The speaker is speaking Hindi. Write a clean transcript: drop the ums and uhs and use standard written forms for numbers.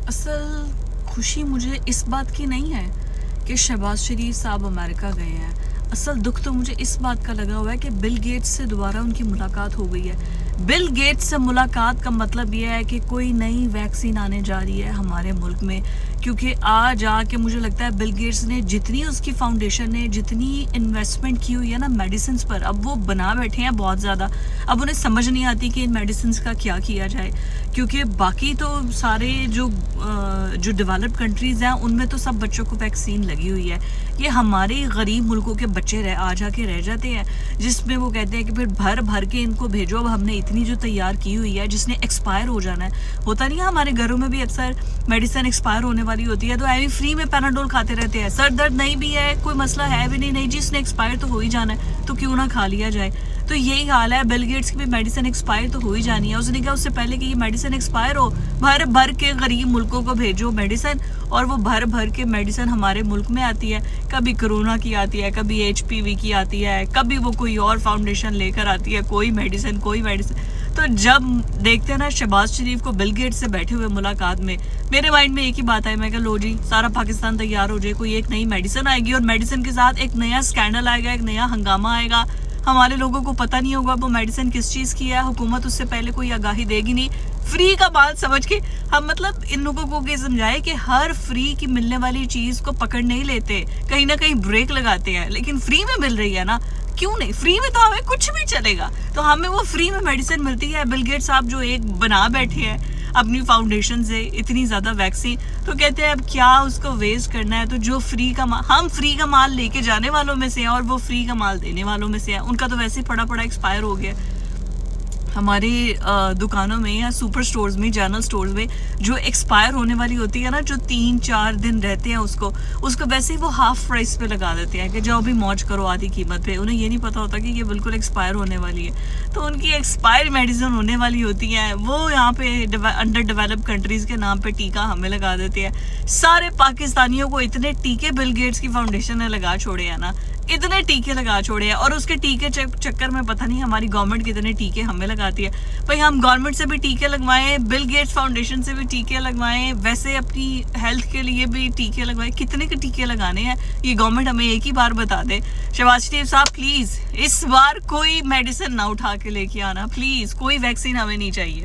असल खुशी मुझे इस बात की नहीं है कि शहबाज शरीफ साहब अमेरिका गए हैं। असल दुख तो मुझे इस बात का लगा हुआ है कि बिल गेट्स से दोबारा उनकी मुलाकात हो गई है। बिल गेट्स से मुलाकात का मतलब यह है कि कोई नई वैक्सीन आने जा रही है हमारे मुल्क में, क्योंकि आज आके मुझे लगता है बिल गेट्स ने जितनी उसकी फाउंडेशन ने जितनी इन्वेस्टमेंट की हुई है ना मेडिसिन पर, अब वो बना बैठे हैं बहुत ज़्यादा। अब उन्हें समझ नहीं आती कि इन मेडिसिन का क्या किया जाए, क्योंकि बाकी तो सारे जो डेवलप्ड कंट्रीज़ हैं उनमें तो सब बच्चों को वैक्सीन लगी हुई है। ये हमारे गरीब मुल्कों के बच्चे आ जाके रह जाते हैं, जिसमें वो कहते हैं कि फिर भर भर के इनको भेजो। अब हमने इतनी जो तैयार की हुई है जिसने एक्सपायर हो जाना है। होता नहीं है हमारे घरों में भी अक्सर मेडिसिन एक्सपायर होने वाली होती है तो ऐसे फ्री में पैनाडोल खाते रहते हैं। सर दर्द नहीं भी है, कोई मसला है भी नहीं, जिसने एक्सपायर तो हो ही जाना है तो क्यों ना खा लिया जाए। तो यही हाल है, बिल गेट्स की भी मेडिसिन एक्सपायर तो हो ही जानी है। उसने कहा उससे पहले कि ये मेडिसिन एक्सपायर हो, भर भर के गरीब मुल्कों को भेजो मेडिसिन, और वो भर भर के मेडिसिन हमारे मुल्क में आती है। कभी कोरोना की आती है, कभी HPV की आती है, कभी वो कोई और फाउंडेशन लेकर आती है, कोई मेडिसिन। तो जब देखते हैं ना शहबाज शरीफ को बिल गेट्स से बैठे हुए मुलाकात में, मेरे माइंड में एक ही बात है, मैं कहा लो जी सारा पाकिस्तान तैयार हो जाए, कोई एक नई मेडिसिन आएगी और मेडिसिन के साथ एक नया स्कैंडल आएगा, एक नया हंगामा आएगा। हमारे लोगों को पता नहीं होगा वो मेडिसिन किस चीज़ की है, हुकूमत उससे पहले कोई आगाही देगी नहीं। फ्री का माल समझ के हम मतलब इन लोगों को ये समझाए कि हर फ्री की मिलने वाली चीज़ को पकड़ नहीं लेते, कहीं ना कहीं ब्रेक लगाते हैं। लेकिन फ्री में मिल रही है ना, क्यों नहीं, फ्री में तो हमें कुछ भी चलेगा। तो हमें वो फ्री में मेडिसिन मिलती है। बिल गेट्स साहब जो एक बना बैठे हैं अपनी फाउंडेशन से इतनी ज़्यादा वैक्सीन, तो कहते हैं अब क्या उसको वेस्ट करना है। तो जो फ्री का हम फ्री का माल लेके जाने वालों में से हैं और वो फ्री का माल देने वालों में से हैं। उनका तो वैसे ही पड़ा एक्सपायर हो गया। हमारी दुकानों में या सुपर स्टोर्स में, जनरल स्टोर्स में जो एक्सपायर होने वाली होती है ना, जो 3-4 दिन रहते हैं उसको वैसे ही वो हाफ प्राइस पे लगा देते हैं कि जाओ भी मौज करो आधी कीमत पे। उन्हें ये नहीं पता होता कि ये बिल्कुल एक्सपायर होने वाली है। तो उनकी एक्सपायर मेडिसिन होने वाली होती है, वो यहाँ पे अंडर डेवलप्ड कंट्रीज़ के नाम पे टीका हमें लगा देते हैं। सारे पाकिस्तानियों को इतने टीके बिल गेट्स की फाउंडेशन ने लगा छोड़े हैं ना, इतने टीके लगा छोड़े हैं। और उसके टीके चक्कर में पता नहीं हमारी गवर्नमेंट कितने टीके हमें लगाती है। भाई हम गवर्नमेंट से भी टीके लगवाएं, बिल गेट्स फाउंडेशन से भी टीके लगवाएं, वैसे अपनी हेल्थ के लिए भी टीके लगवाएं। कितने के टीके लगाने हैं ये गवर्नमेंट हमें एक ही बार बता दे। शहबाज शरीफ साहब प्लीज़ इस बार कोई मेडिसिन ना उठा के लेके आना, प्लीज़। कोई वैक्सीन हमें नहीं चाहिए।